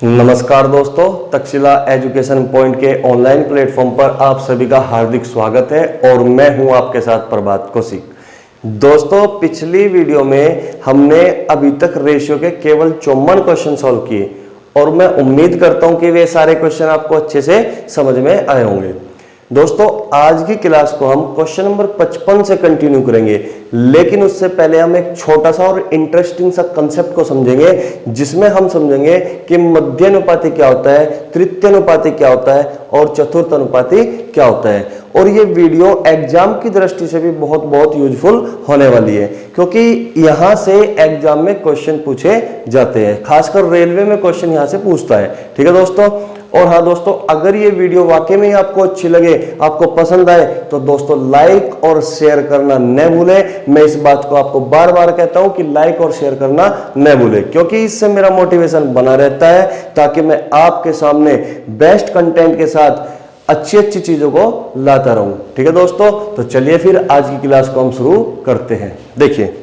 नमस्कार दोस्तों, Takshashila education point के ऑनलाइन प्लेटफॉर्म पर आप सभी का हार्दिक स्वागत है और मैं हूं आपके साथ प्रभात कौशिक। दोस्तों, पिछली वीडियो में हमने अभी तक रेशियो के केवल 54 क्वेश्चन सॉल्व किए और मैं उम्मीद करता हूं कि वे सारे क्वेश्चन आपको अच्छे से समझ में आए होंगे। दोस्तों, आज की क्लास को हम क्वेश्चन नंबर 55 से कंटिन्यू करेंगे, लेकिन उससे पहले हम एक छोटा सा और इंटरेस्टिंग सा कंसेप्ट को समझेंगे, जिसमें हम समझेंगे कि मध्यानुपाती क्या होता है, तृतीयानुपाती क्या होता है और चतुर्थानुपाती क्या होता है। और ये वीडियो एग्जाम की दृष्टि से भी बहुत यूजफुल होने वाली है, क्योंकि यहां से एग्जाम में क्वेश्चन पूछे जाते हैं, खासकर रेलवे में क्वेश्चन यहां से पूछता है। ठीक है दोस्तों। और हाँ दोस्तों, अगर ये वीडियो वाकई में आपको अच्छी लगे, आपको पसंद आए, तो दोस्तों लाइक और शेयर करना न भूलें। मैं इस बात को आपको बार बार कहता हूं कि लाइक और शेयर करना न भूलें, क्योंकि इससे मेरा मोटिवेशन बना रहता है, ताकि मैं आपके सामने बेस्ट कंटेंट के साथ अच्छी चीजों को लाता रहूं। ठीक है दोस्तों, तो चलिए फिर आज की क्लास को हम शुरू करते हैं। देखिए,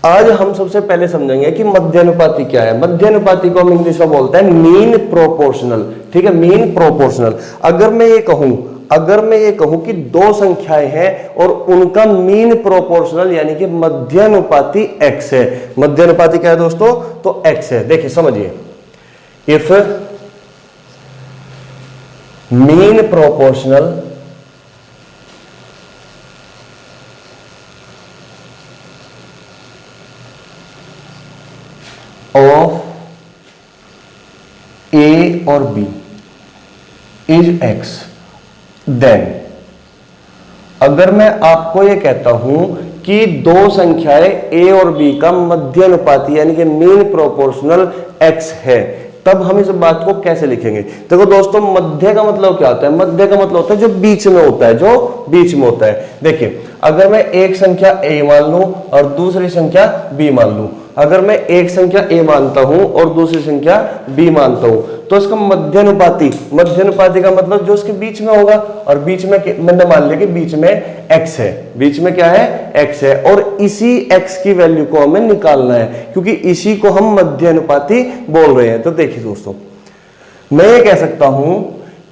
आज हम सबसे पहले समझेंगे कि मध्यानुपाती क्या है। मध्यानुपाती को हम इंग्लिश में बोलते हैं मीन प्रोपोर्शनल। ठीक है, मीन प्रोपोर्शनल। अगर मैं ये कहूं कि दो संख्याएं हैं और उनका मीन प्रोपोर्शनल यानी कि मध्यानुपाती x है। मध्यानुपाती क्या है दोस्तों? तो x है। देखिए समझिए, इफ मीन प्रोपोर्शनल ऑफ ए और बी इज x, देन अगर मैं आपको यह कहता हूं कि दो संख्याएं a और b का मध्यानुपाती यानी कि मीन प्रोपोर्शनल x है, तब हम इस बात को कैसे लिखेंगे? देखो दोस्तों, मध्य का मतलब क्या होता है? मध्य का मतलब होता है जो बीच में होता है, जो बीच में होता है। देखिए, अगर मैं एक संख्या a मान लूं और दूसरी संख्या b मान लूं, अगर मैं एक संख्या a मानता हूं और दूसरी संख्या b मानता हूं, तो इसका मध्यानुपाती का मतलब जो उसके बीच में होगा, और बीच में मैंने मान लिया कि बीच में x है। बीच में क्या है? x है। और इसी x की वैल्यू को हमें निकालना है, क्योंकि इसी को हम मध्यानुपाती बोल रहे हैं। तो देखिए दोस्तों, मैं ये कह सकता हूं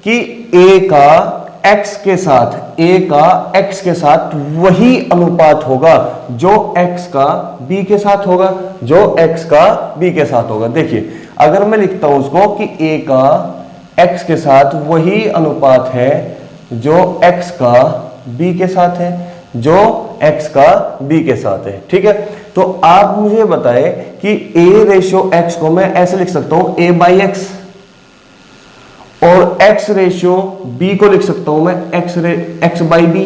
कि a का x के साथ वही अनुपात होगा जो x का b के साथ होगा, देखिए, अगर मैं लिखता हूं उसको कि a का x के साथ वही अनुपात है जो x का b के साथ है, ठीक है। तो आप मुझे बताएं कि a रेशियो x को मैं ऐसे लिख सकता हूं a बाई x, और x रेशियो b को लिख सकता हूं मैं x बाई b।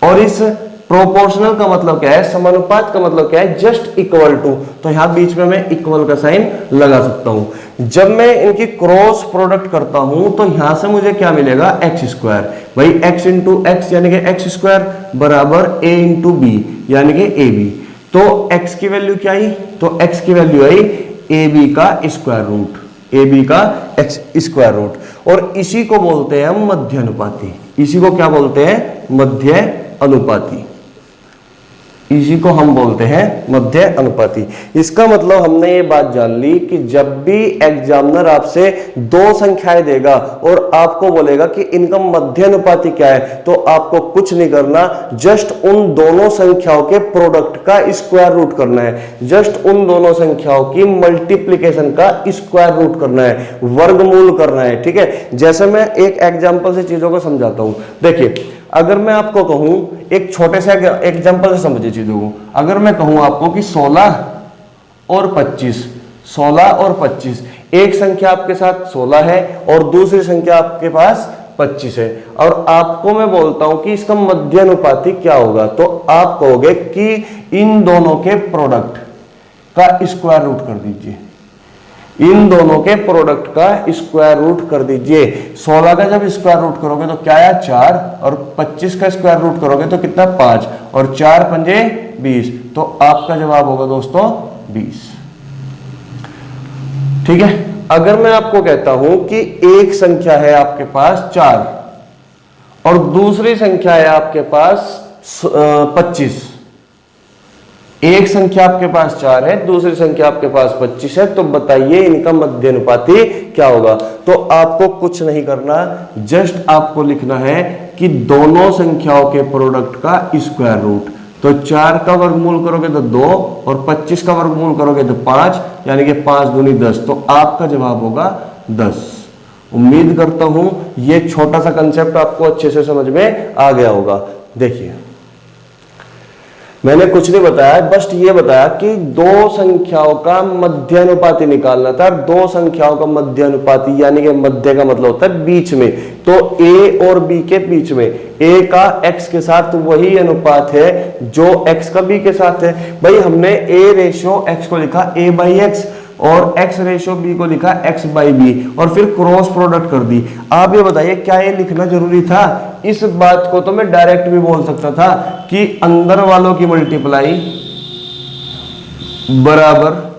और इस प्रोपोर्शनल का मतलब क्या है? समानुपात का मतलब क्या है? Just equal to. तो यहां बीच में मैं इक्वल का साइन लगा सकता हूं। जब मैं इनकी क्रॉस प्रोडक्ट करता हूं तो यहां से मुझे क्या मिलेगा? X square. भाई x इंटू एक्स यानी कि एक्स स्क्वायर बराबर a इंटू बी यानी कि ए बी। तो x की वैल्यू क्या आई? तो x की वैल्यू आई ए बी का स्क्वायर रूट। और इसी को बोलते हैं हम मध्यानुपाती। इसी को क्या बोलते हैं? मध्य अनुपाती। इसी को हम बोलते हैं मध्य अनुपाती। इसका मतलब हमने ये बात जान ली कि जब भी एग्जामिनर आपसे दो संख्याएं देगा और आपको बोलेगा कि इनका मध्यानुपाती क्या है, तो आपको कुछ नहीं करना, जस्ट उन दोनों संख्याओं के प्रोडक्ट का स्क्वायर रूट करना है, जस्ट उन दोनों संख्याओं की मल्टीप्लीकेशन का स्क्वायर रूट करना है, वर्गमूल करना है। ठीक है, जैसे मैं एक एग्जाम्पल से चीजों को समझाता हूं। देखिए, अगर मैं आपको कहूं, एक छोटे से एग्जांपल से समझिए चीजों को। अगर मैं कहूं आपको कि 16 और 25, एक संख्या आपके साथ 16 है और दूसरी संख्या आपके पास 25 है, और आपको मैं बोलता हूं कि इसका मध्यानुपाती क्या होगा, तो आप कहोगे कि इन दोनों के प्रोडक्ट का स्क्वायर रूट कर दीजिए। इन दोनों के प्रोडक्ट का स्क्वायर रूट कर दीजिए। 16 का जब स्क्वायर रूट करोगे तो क्या है? 4, और 25 का स्क्वायर रूट करोगे तो कितना? 5, और 4 पंजे 20। तो आपका जवाब होगा दोस्तों 20। ठीक है। अगर मैं आपको कहता हूं कि एक संख्या है आपके पास 4 और दूसरी संख्या है आपके पास 25, एक संख्या आपके पास 4 है, दूसरी संख्या आपके पास 25 है, तो बताइए इनका मध्यानुपाती क्या होगा। तो आपको कुछ नहीं करना, जस्ट आपको लिखना है कि दोनों संख्याओं के प्रोडक्ट का स्क्वायर रूट। तो 4 का वर्गमूल करोगे तो 2 और 25 का वर्गमूल करोगे तो 5, यानी कि 5 दूनी 10। तो आपका जवाब होगा 10। उम्मीद करता हूं ये छोटा सा कंसेप्ट आपको अच्छे से समझ में आ गया होगा। देखिए मैंने कुछ नहीं बताया, बस ये बताया कि दो संख्याओं का मध्यानुपाती निकालना था। दो संख्याओं का मध्यानुपाती यानी कि मध्य का मतलब होता है बीच में। तो a और b के बीच में a का x के साथ वही अनुपात है जो x का b के साथ है। भाई हमने a रेशियो x को लिखा a बाई एक्स और x रेशियो b को लिखा x बाई बी और फिर क्रॉस प्रोडक्ट कर दी। आप ये बताइए क्या ये लिखना जरूरी था? इस बात को तो मैं डायरेक्ट भी बोल सकता था कि अंदर वालों की मल्टीप्लाई बराबर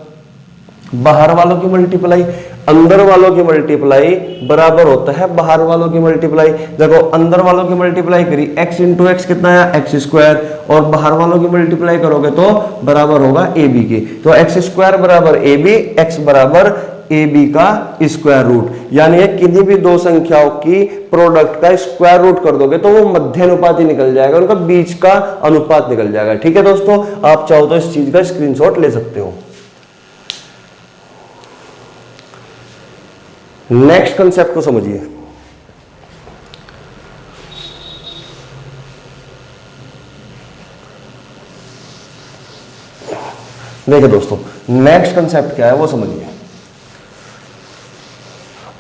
बाहर वालों की मल्टीप्लाई। अंदर वालों की मल्टीप्लाई बराबर होता है बाहर वालों की मल्टीप्लाई। देखो अंदर वालों की मल्टीप्लाई करी x इंटू एक्स कितना आया एक्स स्क्वायर, और बाहर वालों की मल्टीप्लाई करोगे तो बराबर होगा ए बी की। तो एक्स स्क्वायर बराबर ए बी, एक्स बराबर ए बी का स्क्वायर रूट। यानी किन्हीं भी दो संख्याओं की प्रोडक्ट का स्क्वायर रूट कर दोगे तो वो मध्यानुपाती निकल जाएगा, उनका बीच का अनुपात निकल जाएगा। ठीक है दोस्तों, आप चाहो तो इस चीज का स्क्रीनशॉट ले सकते हो। नेक्स्ट कंसेप्ट को समझिए। देखिए दोस्तों नेक्स्ट कंसेप्ट क्या है वो समझिए।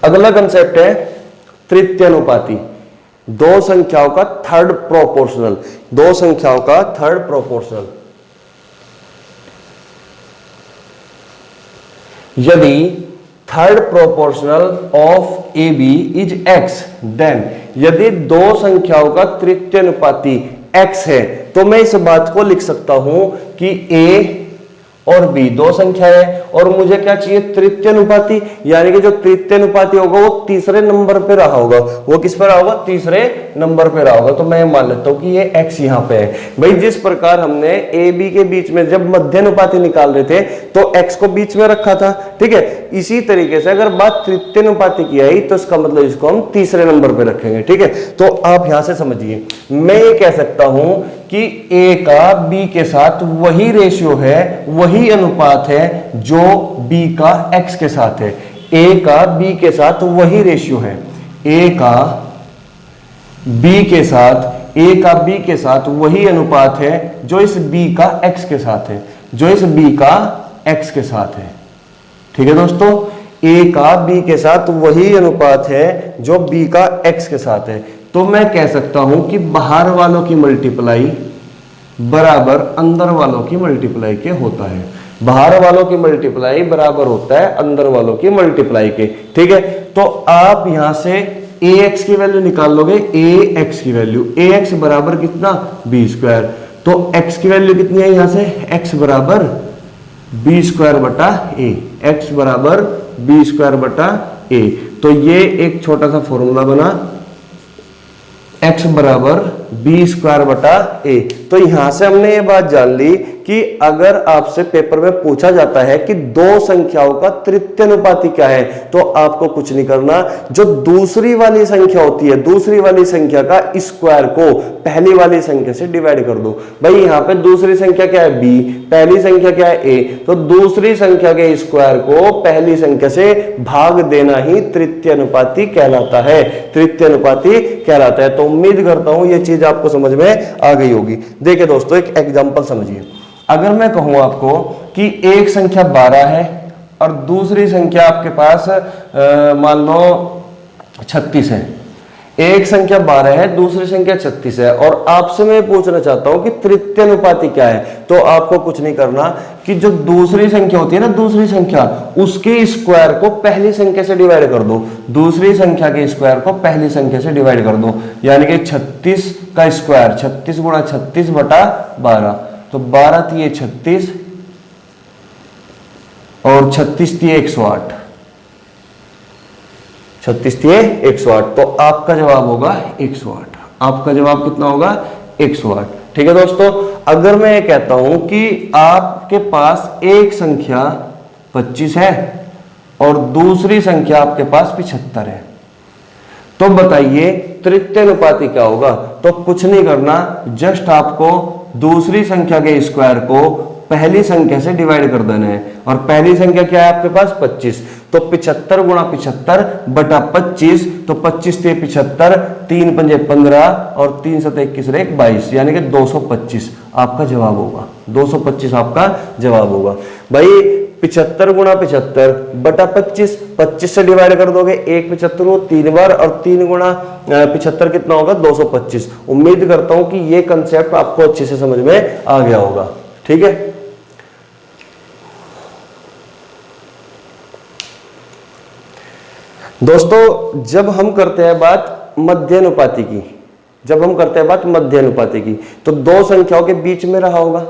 अगला कंसेप्ट है तृतीय अनुपाती। दो संख्याओं का थर्ड प्रोपोर्शनल। दो संख्याओं का थर्ड प्रोपोर्शनल। यदि third proportional of A B is X, then यदि दो संख्याओं का तृतीय अनुपाती x है तो मैं इस बात को लिख सकता हूं कि a और b दो संख्या है और मुझे क्या चाहिए? तृतीय अनुपाती। यानी कि जो तृतीय अनुपाती होगा वो तीसरे नंबर पे रहा होगा। वो किस पर रहा होगा? तीसरे नंबर पे रहा होगा। तो मैं मान लेता हूं कि ये x यहां पे है। भाई जिस प्रकार हमने a b के बीच में जब मध्यानुपाती निकाल रहे थे तो x को बीच में रखा था, ठीक है। इसी तरीके से अगर बात तृतीय अनुपाती की आई तो इसका मतलब इसको हम तीसरे नंबर पे रखेंगे, ठीक है। तो आप यहां से समझिए, मैं ये कह सकता हूं कि a का b के साथ वही रेशियो है, वही अनुपात है जो b का x के साथ है। a का b के साथ वही रेशियो है। a का b के साथ वही अनुपात है जो इस b का x के साथ है, जो इस b का x के साथ है। ठीक है दोस्तों, a का b के साथ वही अनुपात है जो b का x के साथ है। तो मैं कह सकता हूं कि बाहर वालों की मल्टीप्लाई बराबर अंदर वालों की मल्टीप्लाई के होता है। बाहर वालों की मल्टीप्लाई बराबर होता है अंदर वालों की मल्टीप्लाई के, ठीक है। तो आप यहां से ax की वैल्यू निकाल लोगे। ax की वैल्यू ax बराबर कितना? b square. तो x की वैल्यू कितनी है यहां से? x बराबर b स्क्वायर बटा a। x बराबर b स्क्वायर बटा a। तो ये एक छोटा सा फॉर्मूला बना, x बराबर बी स्क्वायर बटा ए। तो यहां से हमने ये बात जान ली कि अगर आपसे पेपर में पूछा जाता है कि दो संख्याओं का तृतीय अनुपाती क्या है तो आपको कुछ नहीं करना, जो दूसरी वाली संख्या होती है दूसरी वाली संख्या का स्क्वायर को पहली वाली संख्या से डिवाइड कर दो। भाई यहां पे दूसरी संख्या क्या है? b, पहली संख्या क्या है? a। तो दूसरी संख्या के स्क्वायर को पहली संख्या से भाग देना ही तृतीय अनुपाती कहलाता है, तृतीय अनुपाती कहलाता है। तो उम्मीद करता हूं ये चीज आपको समझ में आ गई होगी। देखिए दोस्तों एक एग्जांपल समझिए। अगर मैं कहूं आपको कि एक संख्या 12 है और दूसरी संख्या आपके पास मान लो 36 है। एक संख्या 12 है, दूसरी संख्या 36 है और आपसे मैं पूछना चाहता हूं कि तृतीय अनुपाती क्या है। तो आपको कुछ नहीं करना कि जो दूसरी संख्या होती है ना, दूसरी संख्या उसके स्क्वायर को पहली संख्या से डिवाइड कर दो। दूसरी संख्या के स्क्वायर को पहली संख्या से डिवाइड कर दो, यानी कि 36 का स्क्वायर 36 गुणा 36 बटा 12। तो 12 थी 36 और 36 थी 108। 36 थी 108। तो आपका जवाब होगा 108। आपका जवाब कितना होगा? 108। ठीक है दोस्तों, अगर मैं ये कहता हूं कि आपके पास एक संख्या 25 है और दूसरी संख्या आपके पास 75 है, तो बताइए तृतीय अनुपाती क्या होगा। तो कुछ नहीं करना, जस्ट आपको दूसरी संख्या के स्क्वायर को पहली संख्या से डिवाइड कर देना है। और पहली संख्या क्या है आपके पास 25, तो 75 गुणा 75 बटा 25, तो 25 से 75, 3 पंजे 15 और 3 सत 21 रे 22, यानी कि 225 आपका जवाब होगा। 225 आपका जवाब होगा। भाई 75 गुणा 75 बटा 25, 25 से डिवाइड कर दोगे, 1 75 को 3 बार और 3 गुणा 75 कितना होगा 225। उम्मीद करता हूं कि ये कंसेप्ट आपको अच्छे से समझ में आ गया होगा। ठीक है, दोस्तों जब हम करते हैं बात मध्यानुपाती की, तो दो संख्याओं के बीच में रहा होगा।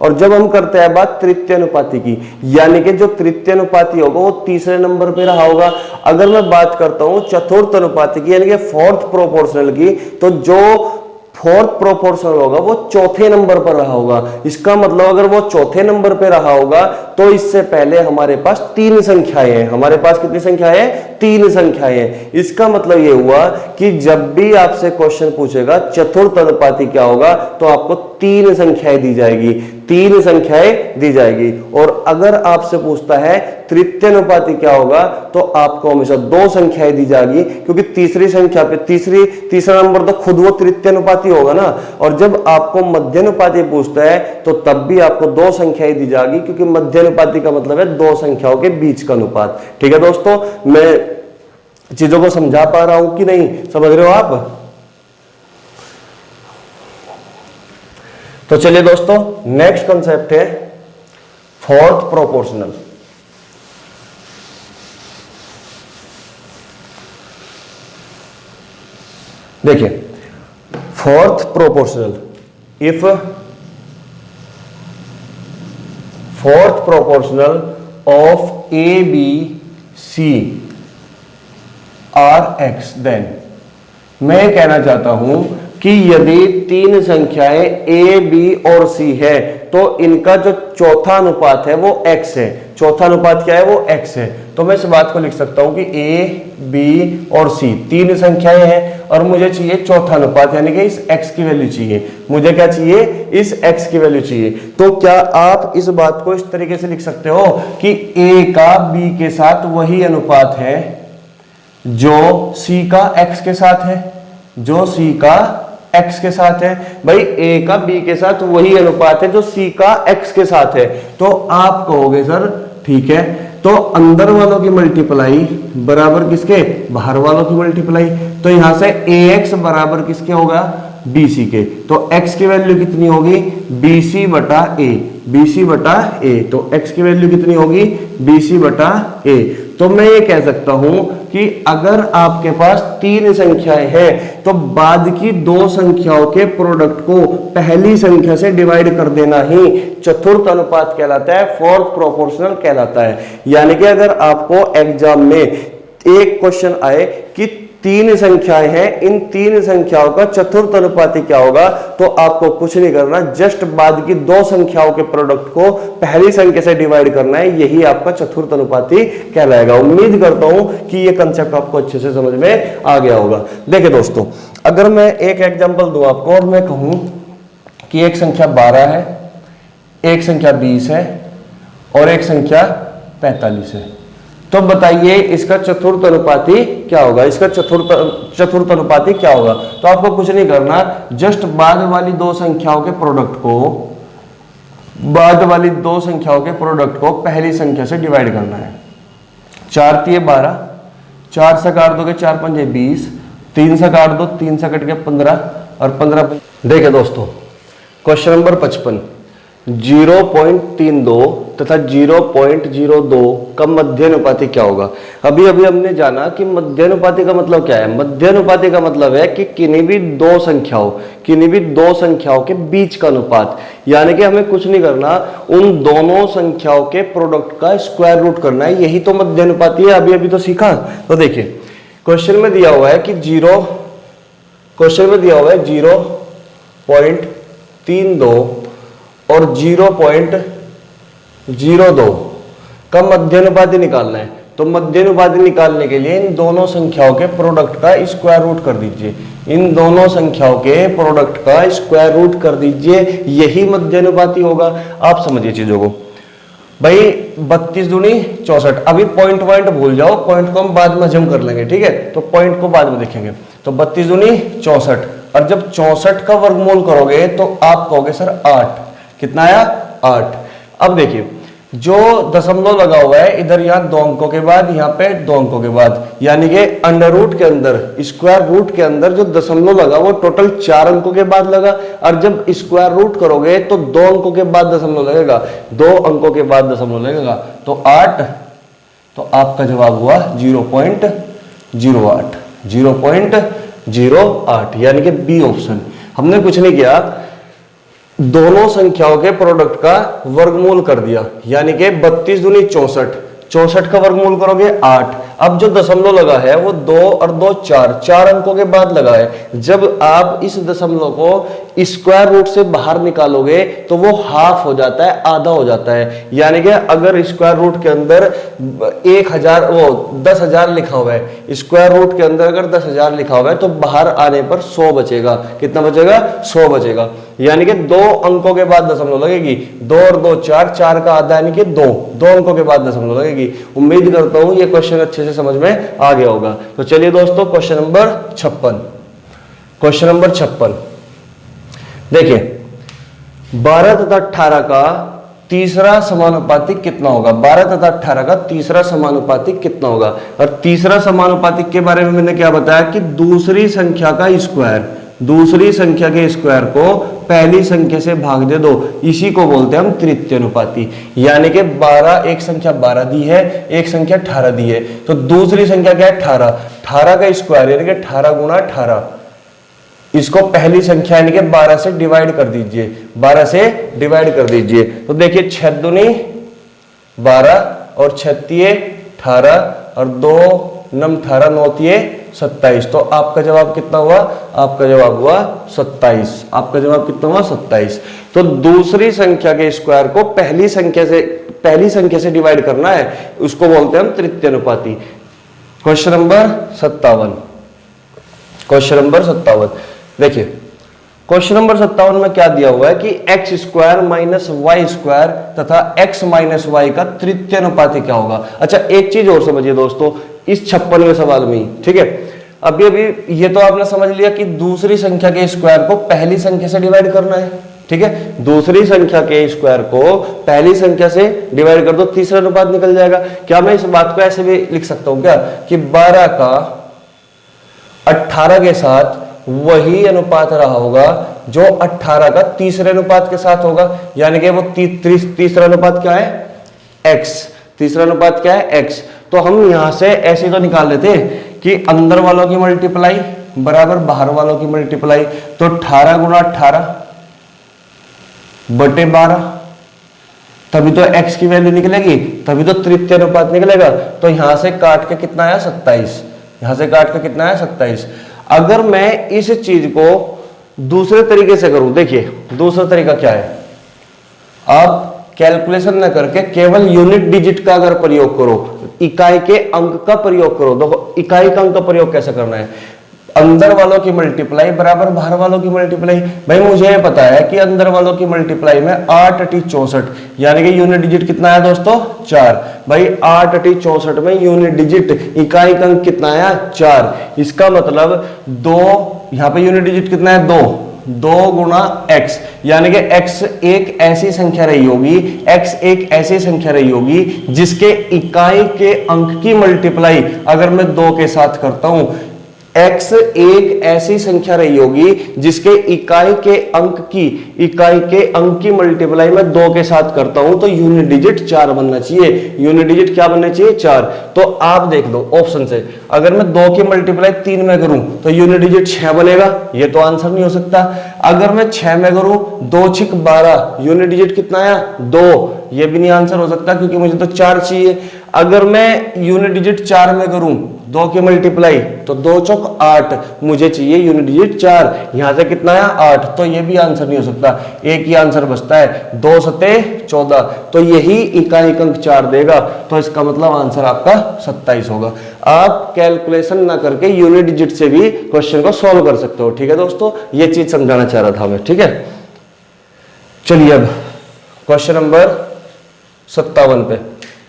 और जब हम करते हैं बात तृतीय अनुपाती की, यानी कि जो तृतीय अनुपाती होगा वो तीसरे नंबर पे रहा होगा। अगर मैं बात करता हूं चतुर्थ अनुपाती की, यानी कि फोर्थ प्रोपोर्शनल की, तो जो फोर्थ प्रोपोर्शनल होगा वो चौथे नंबर पर रहा होगा। इसका मतलब अगर वो चौथे नंबर पे रहा होगा तो इससे पहले हमारे पास 3 संख्याएं हैं। हमारे पास कितनी संख्याएं हैं? 3 संख्याएं हैं। इसका मतलब ये हुआ कि जब भी आपसे क्वेश्चन पूछेगा चतुर्थ अनुपाती क्या होगा, तो आपको 3 संख्याएं दी जाएगी, 3 संख्याएं दी जाएगी। और अगर आपसे पूछता है तृतीय अनुपाती क्या होगा, तो आपको हमेशा 2 संख्याएं दी जाएगी, क्योंकि तीसरी संख्या पे तीसरा नंबर तो खुद वो तृतीय अनुपाती होगा ना। और जब आपको मध्यानुपाती पूछता है तो तब भी आपको 2 संख्याएं दी जाएगी, क्योंकि मध्यानुपाती का मतलब है 2 संख्याओं के बीच का अनुपात। ठीक है दोस्तों, मैं चीजों को समझा पा रहा हूं कि नहीं, समझ रहे हो आप? तो चलिए दोस्तों, नेक्स्ट कंसेप्ट है फोर्थ प्रोपोर्शनल। देखिए, fourth proportional, if fourth proportional of A B C are X, then मैं कहना चाहता हूं कि यदि 3 संख्याएं ए बी और सी है तो इनका जो चौथा अनुपात है वो x है। चौथा अनुपात क्या है? वो x है। तो मैं इस बात को लिख सकता हूं कि a, b और c 3 संख्याएं हैं और मुझे चाहिए चौथा अनुपात, यानी कि इस x की वैल्यू चाहिए। मुझे क्या चाहिए? इस x की वैल्यू चाहिए। तो क्या आप इस बात को इस तरीके से लिख सकते हो कि a का b के साथ वही अनुपात है जो c का x के साथ है, जो c का x के साथ है। भाई a का b के साथ वही अनुपात है जो c का x के साथ है। तो आप कहोगे सर ठीक है, तो अंदर वालों की मल्टीप्लाई बराबर किसके? बाहर वालों की मल्टीप्लाई। तो यहां से ax बराबर किसके होगा? bc के। तो x की वैल्यू कितनी होगी? bc बटा a, bc बटा a। तो x की वैल्यू कितनी होगी? bc बटा a। तो मैं ये कह सकता हूं कि अगर आपके पास 3 संख्याएं हैं तो बाद की 2 संख्याओं के प्रोडक्ट को पहली संख्या से डिवाइड कर देना ही चतुर्थ अनुपात कहलाता है, फोर्थ प्रोपोर्शनल कहलाता है। यानी कि अगर आपको एग्जाम में एक क्वेश्चन आए कि 3 संख्याएं हैं, इन 3 संख्याओं का चतुर्थ अनुपाती क्या होगा, तो आपको कुछ नहीं करना, जस्ट बाद की 2 संख्याओं के प्रोडक्ट को पहली संख्या से डिवाइड करना है, यही आपका चतुर्थ अनुपाती कहलाएगा। उम्मीद करता हूं कि ये कंसेप्ट आपको अच्छे से समझ में आ गया होगा। देखिए दोस्तों, अगर मैं एक एग्जांपल दूं आपको और मैं कहूं कि एक संख्या 12 है, एक संख्या 20 है और एक संख्या 45 है, तो बताइए इसका चतुर्थ अनुपाती क्या होगा? इसका चतुर्थ अनुपाती क्या होगा? तो आपको कुछ नहीं करना, जस्ट बाद वाली 2 संख्याओं के प्रोडक्ट को पहली संख्या से डिवाइड करना है। 4 तिये 12, 4 से काट दोगे 4 पंजे 20, 3 से काट दो 3 से कट के 15 और 15। देखिए दोस्तों, क्वेश्चन नंबर 55, 0.32 तथा 0.02 का मध्यानुपाती क्या होगा? अभी हमने जाना कि मध्यानुपाती का मतलब क्या है। मध्यानुपाती का मतलब है कि किन्हीं भी दो संख्याओं के बीच का अनुपात। यानी कि हमें कुछ नहीं करना, उन दोनों संख्याओं के प्रोडक्ट का स्क्वायर रूट करना है, यही तो मध्यानुपाती है। अभी तो सीखा। तो देखिए, क्वेश्चन में दिया हुआ है कि 0.32 और 0.02 का मध्यानुपाती निकालना है। तो मध्यानुपाती निकालने के लिए इन दोनों संख्याओं के प्रोडक्ट का स्क्वायर रूट कर दीजिए। इन दोनों संख्याओं के प्रोडक्ट का स्क्वायर रूट कर दीजिए, यही मध्यानुपाती होगा। आप समझिए चीजों को भाई। 32 दूनी 64। अभी पॉइंट भूल जाओ, पॉइंट को हम बाद में जम कर लेंगे, ठीक है। तो पॉइंट को बाद में देखेंगे। तो 32 दूनी 64, और जब 64 का वर्गमूल करोगे तो आप कहोगे सर 8। कितना आया? 8। अब देखिए, जो दशमलव लगा हुआ है इधर, यहाँ 2 अंकों के बाद, यहाँ पे 2 अंकों के बाद, यानी कि अंडर रूट के अंदर, स्क्वायर रूट के अंदर जो दशमलव लगा वो टोटल 4 अंकों के बाद लगा। और जब स्क्वायर रूट करोगे तो 2 अंकों के बाद दशमलव लगेगा, 2 अंकों के बाद दशमलव लगेगा, तो 8। तो आपका जवाब हुआ 0.08, 0.08, यानी कि बी ऑप्शन। हमने कुछ नहीं किया, दोनों संख्याओं के प्रोडक्ट का वर्गमूल कर दिया, यानी कि 32 दूनी 64, 64 का वर्गमूल करोगे 8। अब जो दशमलव लगा है वो 2 और 2 4, 4 अंकों के बाद लगा है। जब आप इस दशमलव को स्क्वायर रूट से बाहर निकालोगे तो वो हाफ हो जाता है, आधा हो जाता है। यानी कि अगर स्क्वायर रूट के अंदर 10,000 लिखा हुआ है, स्क्वायर रूट के अंदर अगर 10,000 लिखा हुआ है तो बाहर आने पर 100 बचेगा। कितना बचेगा? 100 बचेगा। यानी कि 2 अंकों के बाद दशमलव लगेगी, 2 और 2 4, 4 का आधा यानी कि 2 अंकों के बाद दशमलव लगेगी। उम्मीद करता हूं ये क्वेश्चन अच्छे से समझ में आ गया होगा। तो चलिए दोस्तों, क्वेश्चन नंबर 56। क्वेश्चन नंबर 56 देखिए, 12 तथा 18 का तीसरा समानुपातिक कितना होगा? 12 तथा 18 का तीसरा समानुपातिक कितना होगा? और तीसरा समानुपातिक के बारे में मैंने क्या बताया कि दूसरी संख्या का स्क्वायर, दूसरी संख्या के स्क्वायर को पहली संख्या से भाग दे दो, इसी को बोलते हैं हम तृतीय अनुपाती। यानी कि 12, एक संख्या 12 दी है, एक संख्या 18 दी है, तो दूसरी संख्या क्या है? 18। 18 का स्क्वायर यानी कि 18 गुणा 18, इसको पहली संख्या यानी कि 12 से डिवाइड कर दीजिए, 12 से डिवाइड कर दीजिए। तो देखिए 6 दूनी 12 और 6 तिये 18 और 2 नम 18, 9 तिये 27। तो आपका जवाब कितना हुआ? आपका जवाब हुआ 27। आपका जवाब कितना हुआ? 27। तो दूसरी संख्या के स्क्वायर को पहली संख्या से डिवाइड करना है, उसको बोलते हैं हम तृतीय अनुपाती। Question number 57। क्वेश्चन नंबर 57 देखिए, क्वेश्चन नंबर 57 में क्या दिया हुआ है कि X square minus Y square तथा एक्स माइनस वाई का तृतीय अनुपाती क्या होगा। अच्छा, एक चीज और समझिए दोस्तों इस 56वें सवाल में, ठीक है। अभी ये तो आपने समझ लिया कि दूसरी संख्या के स्क्वायर को पहली संख्या से डिवाइड करना है, ठीक है। दूसरी संख्या के स्क्वायर को पहली संख्या से डिवाइड कर दो, तीसरा अनुपात निकल जाएगा। क्या मैं इस बात को ऐसे भी लिख सकता हूं क्या कि 12 का 18 के साथ वही अनुपात रहा होगा जो 18 का तीसरे अनुपात के साथ होगा, यानी कि वो तीसरा अनुपात क्या है? x। तीसरा अनुपात क्या है? x। तो हम यहां से ऐसे तो निकाल लेते कि अंदर वालों की मल्टीप्लाई बराबर बाहर वालों की मल्टीप्लाई, तो 18 गुणा 18 बटे 12, तभी तो x की वैल्यू निकलेगी, तभी तो तृतीय अनुपात निकलेगा। तो यहां से काट के कितना आया? 27। यहां से काट के कितना आया? 27। अगर मैं इस चीज को दूसरे तरीके से करूं, देखिए दूसरा तरीका क्या है, आप कैलकुलेशन न करके केवल यूनिट डिजिट का अगर प्रयोग करो, इकाई के अंक का प्रयोग करो। देखो इकाई का अंक का प्रयोग कैसे करना है, अंदर वालों की मल्टीप्लाई बराबर बाहर वालों की मल्टीप्लाई। भाई मुझे पता है कि अंदर वालों की मल्टीप्लाई में 8 × 64, यानी कि यूनिट डिजिट कितना है दोस्तों? 4। भाई 8 × 64 में यूनिट डिजिट इकाई का अंक कितना आया? 4। इसका मतलब 2, यहां पे यूनिट डिजिट कितना है? 2 गुणा x, यानी कि x एक ऐसी संख्या रही होगी, x एक ऐसी संख्या रही होगी जिसके इकाई के अंक की मल्टीप्लाई अगर मैं 2 के साथ करता हूं, x एक ऐसी संख्या रही होगी जिसके इकाई के अंक की मल्टीप्लाई में 2 के साथ करता हूं, तो यूनिट डिजिट 4 बनना चाहिए। यूनिट डिजिट क्या बनना चाहिए? 4। तो आप देख लो ऑप्शन से, अगर मैं 2 की मल्टीप्लाई 3 में करूं तो यूनिट डिजिट 6 बनेगा, ये तो आंसर नहीं हो सकता। अगर मैं 6 में करूं 2 6 12, यूनिट डिजिट कितना आया 2, ये भी नहीं आंसर हो सकता क्योंकि मुझे तो 4 चाहिए। अगर मैं यूनिट डिजिट 4 में करूं 2 की मल्टीप्लाई तो 2 चौक 8, मुझे चाहिए यूनिट डिजिट 4, यहां से कितना आया 8, तो ये भी आंसर नहीं हो सकता। एक ही आंसर बचता है 2 सते 14, तो यही इकाई अंक 4 देगा, तो इसका मतलब आंसर आपका 27 होगा। आप कैलकुलेशन ना करके यूनिट डिजिट से भी क्वेश्चन को सॉल्व कर सकते हो। ठीक है दोस्तों, ये चीज समझाना चाह रहा था मैं। ठीक है, चलिए अब क्वेश्चन नंबर 57 पे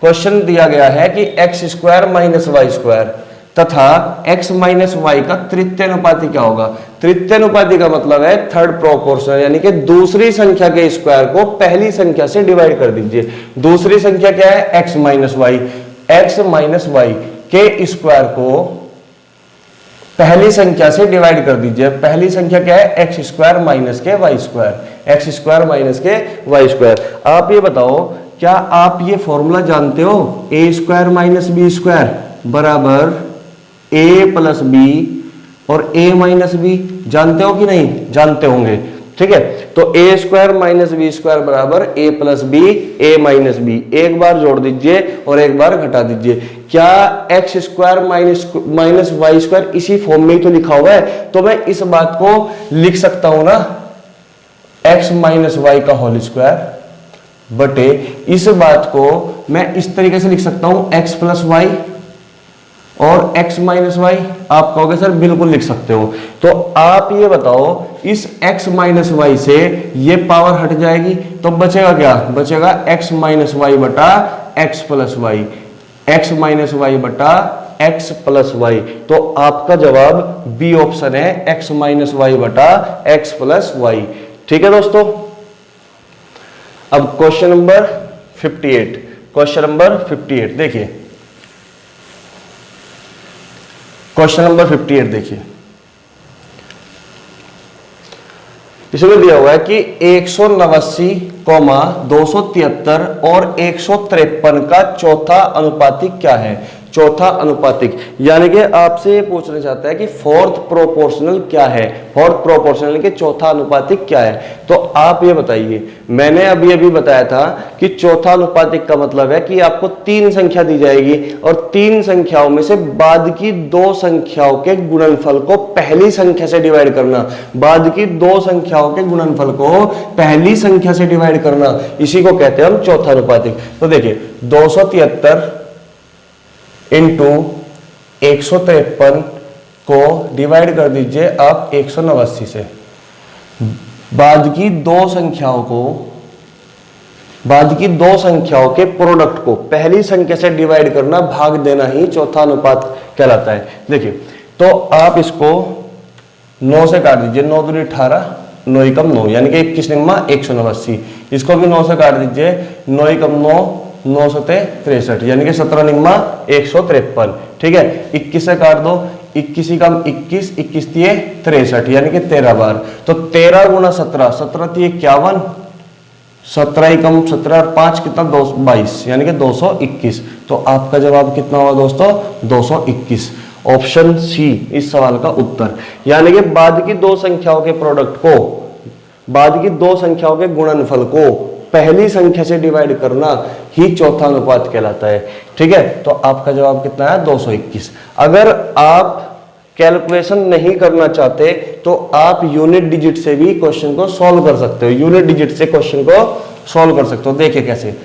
क्वेश्चन दिया गया है कि x square minus Y square तथा x माइनस वाई का तृतीयानुपाती क्या होगा। तृतीयानुपाती का मतलब है थर्ड प्रोपोर्शनल, यानी कि दूसरी संख्या के स्क्वायर को पहली संख्या से डिवाइड कर दीजिए। दूसरी संख्या क्या है x minus Y, x minus Y के स्क्वायर को पहली संख्या से डिवाइड कर दीजिए। पहली संख्या क्या है एक्स स्क्वायर माइनस के Y square, X square minus के वाई स्क्वायर। आप ये बताओ, क्या आप ये फॉर्मूला जानते हो, A square minus B square बराबर ए प्लस बी और ए माइनस बी, जानते हो कि नहीं? जानते होंगे। ठीक है, तो ए स्क्वायर माइनस बी स्क्वायर बराबर A plus B A minus B, एक बार जोड़ दीजिए और एक बार घटा दीजिए। क्या X square minus Y square इसी फॉर्म में ही तो लिखा हुआ है, तो मैं इस बात को लिख सकता हूं ना, एक्स माइनस वाई का होल स्क्वायर बटे इस बात को मैं इस तरीके से लिख सकता हूं एक्स प्लस वाई और x माइनस वाई। आप कहोगे सर बिल्कुल लिख सकते हो, तो आप ये बताओ इस x माइनस वाई से ये पावर हट जाएगी तो बचेगा क्या? बचेगा x माइनस वाई बटा x plus Y, x minus Y बटा x प्लस वाई। तो आपका जवाब बी ऑप्शन है, x माइनस वाई बटा x प्लस वाई। ठीक है दोस्तों, अब क्वेश्चन नंबर 58, क्वेश्चन नंबर 58 देखिए, क्वेश्चन नंबर 58 देखिए, इसमें दिया हुआ है कि 189, 273 और 153 का चौथा अनुपातिक क्या है। चौथा अनुपातिक यानी कि आपसे ये पूछना चाहता है कि फोर्थ प्रोपोर्शनल क्या है, फोर्थ प्रोपोर्शनल के चौथा अनुपातिक क्या है। तो आप ये बताइए, मैंने अभी अभी बताया था कि चौथा अनुपातिक का मतलब है कि आपको 3 संख्या दी जाएगी और 3 संख्याओं में से बाद की 2 संख्याओं के गुणनफल को पहली संख्या से डिवाइड करना, बाद की 2 संख्याओं के गुणनफल को पहली संख्या से डिवाइड करना, इसी को कहते हैं हम चौथा अनुपातिक। तो देखिए 273 इंटू 153 को डिवाइड कर दीजिए आप 189 से, बाद की 2 संख्याओं को, बाद की 2 संख्याओं के प्रोडक्ट को पहली संख्या से डिवाइड करना, भाग देना ही चौथा अनुपात कहलाता है। देखिए तो आप इसको 9 से काट दीजिए, 9 दूनी 18, 9 एकम 9 यानी कि 21 निम्मा 189, इसको भी 9 से काट दीजिए, 9 एकम 9 9 सते 63 यानी कि 17 निम्मा 153। ठीक है, 21 से काट दो, 21 कम 21, 21 तिये 63 यानी कि 13 बार, तो 13 गुना 17, 17 तिये 51, 17 कम 17 और 5 कितना 22 यानी कि 221। तो आपका जवाब कितना हुआ दोस्तों? 221। ऑप्शन सी इस सवाल का उत्तर, यानी कि बाद की 2 संख्याओं के प्रोडक्ट को, बाद की 2 संख्याओं के गुणनफल को पहली संख्या से डिवाइड करना ही चौथा अनुपात कहलाता है। ठीक है, तो आपका जवाब कितना है? 221। अगर आप कैलकुलेशन नहीं करना चाहते तो आप यूनिट डिजिट से भी क्वेश्चन को सॉल्व कर सकते हो, यूनिट डिजिट से क्वेश्चन को सॉल्व कर सकते हो। देखिए कैसे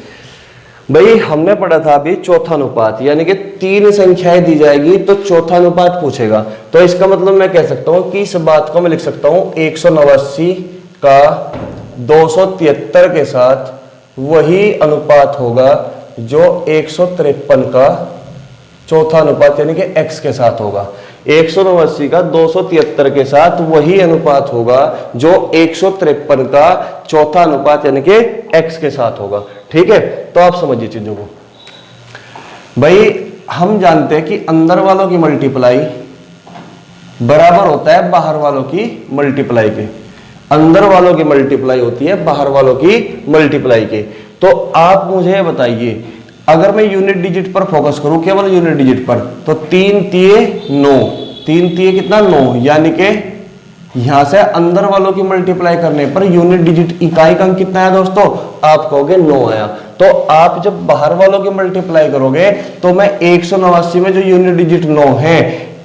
भाई, हमने पढ़ा था अभी चौथा अनुपात, यानी कि 3 संख्याएं दी जाएगी तो चौथा अनुपात पूछेगा। तो इसका मतलब मैं कह सकता हूं कि इस बात को मैं लिख सकता हूं 189 का 273 के साथ वही अनुपात होगा जो 153 का चौथा अनुपात यानी कि x के साथ होगा। 189 का 273 के साथ वही अनुपात होगा जो 153 का चौथा अनुपात यानी कि x के साथ होगा। ठीक है, तो आप समझिए चीजों को। भाई हम जानते हैं कि अंदर वालों की मल्टीप्लाई बराबर होता है बाहर वालों की मल्टीप्लाई के, अंदर वालों की मल्टीप्लाई होती है बाहर वालों की मल्टीप्लाई के। तो आप मुझे बताइए, अगर मैं यूनिट डिजिट पर फोकस करूं, केवल यूनिट डिजिट पर, तो 3 तिये 9, 3 तिये कितना 9 यानी कि यहां से अंदर वालों की मल्टीप्लाई करने पर यूनिट डिजिट इकाई का अंक कितना है दोस्तों, आप कहोगे 9 आया। तो आप जब बाहर वालों की मल्टीप्लाई करोगे तो मैं 189 में जो यूनिट डिजिट 9 है,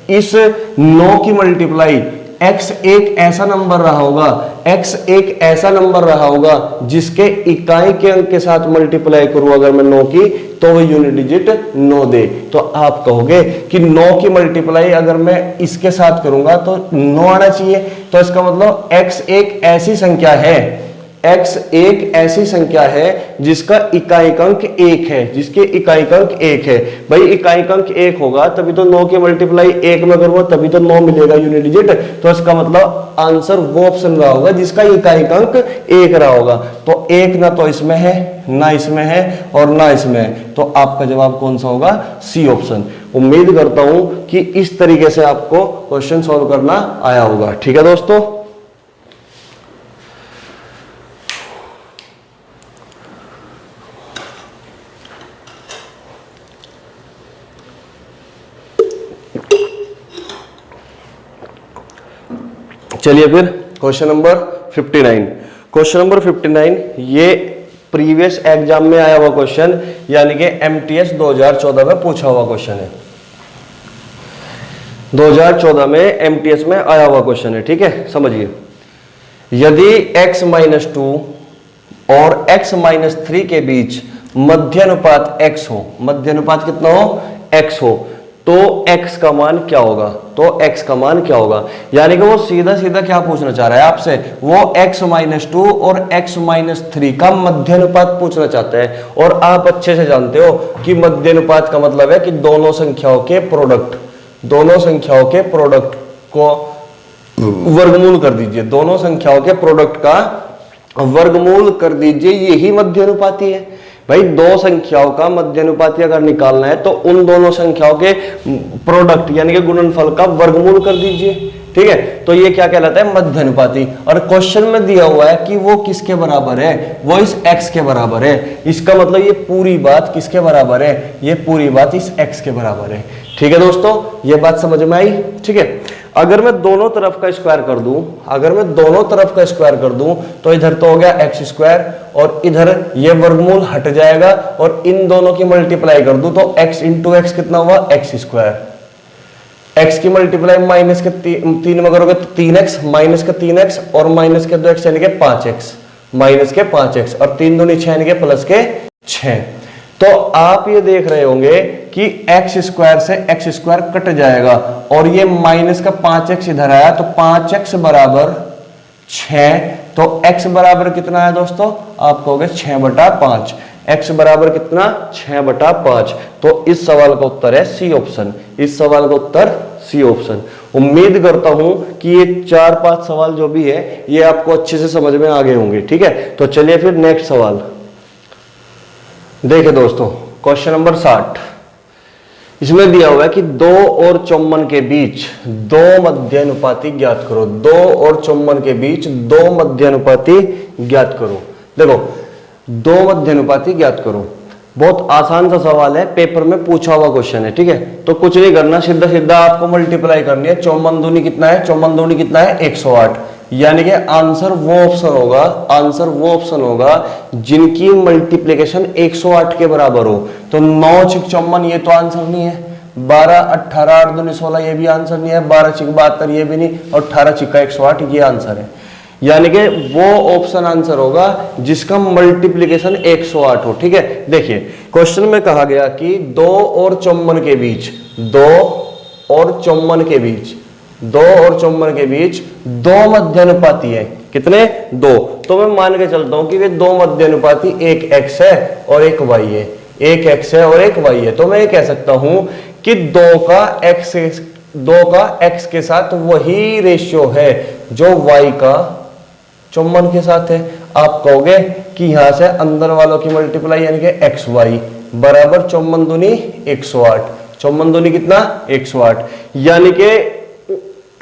इस 9 की मल्टीप्लाई x एक ऐसा नंबर रहा होगा, x एक ऐसा नंबर रहा होगा जिसके इकाई के अंक के साथ मल्टीप्लाई करूं अगर मैं 9 की, तो वो यूनिट डिजिट 9 दे। तो आप कहोगे कि 9 की मल्टीप्लाई अगर मैं इसके साथ करूंगा तो 9 आना चाहिए। तो इसका मतलब x एक ऐसी संख्या है, x एक ऐसी संख्या है जिसका इकाई अंक 1 है, जिसके इकाई अंक 1 है। भाई इकाई अंक 1 होगा तभी तो 9 की मल्टीप्लाई 1 में करूंगा तभी तो 9 मिलेगा यूनिट डिजिट। तो इसका मतलब आंसर वो ऑप्शन रहा होगा जिसका इकाई अंक 1 रहा होगा। तो 1 ना तो इसमें है, ना इसमें है और ना इसमें है, तो आपका जवाब कौन सा होगा, सी ऑप्शन। उम्मीद करता हूं कि इस तरीके से आपको क्वेश्चन सॉल्व करना आया होगा। ठीक है दोस्तों, चलिए फिर क्वेश्चन नंबर 59। क्वेश्चन नंबर 59 ये प्रीवियस एग्जाम में आया हुआ क्वेश्चन, यानी कि एमटीएस 2014 में पूछा हुआ क्वेश्चन है। 2014 में एमटीएस में आया हुआ क्वेश्चन है। ठीक है, समझिए। यदि x-2 और x-3 के बीच मध्यानुपात x हो, मध्यानुपात कितना हो, x हो, तो x का मान क्या होगा, तो x का मान क्या होगा। यानी कि वो सीधा सीधा क्या पूछना चाह रहा है आपसे, वो x-2 और x-3 का मध्यानुपात पूछना चाहता है। और आप अच्छे से जानते हो कि मध्यानुपात का मतलब है कि दोनों संख्याओं के प्रोडक्ट, दोनों संख्याओं के प्रोडक्ट को वर्गमूल कर दीजिए, दोनों संख्याओं के प्रोडक्ट का वर्गमूल कर दीजिए, यही मध्यानुपाती है। भाई दो संख्याओं का मध्यानुपाती अगर निकालना है तो उन दोनों संख्याओं के प्रोडक्ट यानी कि गुणनफल का वर्गमूल कर दीजिए। ठीक है, तो ये क्या कहलाता है, मध्यानुपाती। और क्वेश्चन में दिया हुआ है कि वो किसके बराबर है, वो इस x के बराबर है। इसका मतलब ये पूरी बात किसके बराबर है, ये पूरी बात इस x के बराबर है। ठीक है दोस्तों, ये बात समझ में आई। ठीक है, अगर मैं दोनों तरफ का स्क्वायर कर दूं, अगर मैं दोनों तरफ का स्क्वायर कर दूं तो इधर तो हो गया x स्क्वायर और इधर ये वर्गमूल हट जाएगा और इन दोनों की मल्टीप्लाई कर दूं तो x इंटू एक्स कितना हुआ, x स्क्वायर। x की मल्टीप्लाई माइनस के 3 में करोगे तो 3x, माइनस के 3x और माइनस के 2x यानी कि 5x, माइनस के 5x और 3 दूनी 6 यानी कि प्लस के 6। तो आप ये देख रहे होंगे कि x स्क्वायर से x स्क्वायर कट जाएगा और ये माइनस का 5x इधर आया तो 5x बराबर 6। तो x बराबर कितना है दोस्तों, आप कहोगे 6/5। x बराबर कितना, 6/5। तो इस सवाल का उत्तर है सी ऑप्शन, इस सवाल का उत्तर सी ऑप्शन। उम्मीद करता हूं कि ये 4-5 सवाल जो भी है ये आपको अच्छे से समझ में आ गए होंगे। ठीक है, तो चलिए फिर नेक्स्ट सवाल देखिए दोस्तों। क्वेश्चन नंबर 60, इसमें दिया हुआ है कि 2 और 54 के बीच 2 मध्यानुपाती ज्ञात करो। 2 और 54 के बीच 2 मध्यानुपाती ज्ञात करो। देखो 2 मध्यानुपाती ज्ञात करो, बहुत आसान सा सवाल है, पेपर में पूछा हुआ क्वेश्चन है। ठीक है, तो कुछ नहीं करना, सीधा सीधा आपको मल्टीप्लाई करनी है। 54 दूनी कितना है, 54 दूनी कितना है, 108। यानी कि आंसर वो ऑप्शन होगा, आंसर वो ऑप्शन होगा जिनकी मल्टीप्लिकेशन 108 के बराबर हो। तो 9 × 54 ये तो आंसर नहीं है, 12 18 8 दूनी 16 ये भी आंसर नहीं है, 12 × 72 ये भी नहीं और 18 × 108 ये आंसर है। यानी कि वो ऑप्शन आंसर होगा जिसका मल्टीप्लिकेशन 108 हो। ठीक है, देखिए क्वेश्चन में कहा गया कि 2 और 54 के बीच, 2 और 54 के बीच, 2 और 54 के बीच 2 मध्यानुपाती है। कितने, 2। तो मैं मान के चलता हूं कि वे 2 मध्यानुपाती, एक x है और एक y है, एक x है और एक y है। तो मैं ये कह सकता हूं कि 2 का x के साथ वही रेशियो है जो y का 54 के साथ है। आप कहोगे कि यहां से अंदर वालों की मल्टीप्लाई यानी कि xy बराबर 54 दूनी 108, 54 दूनी कितना, 108। यानी कि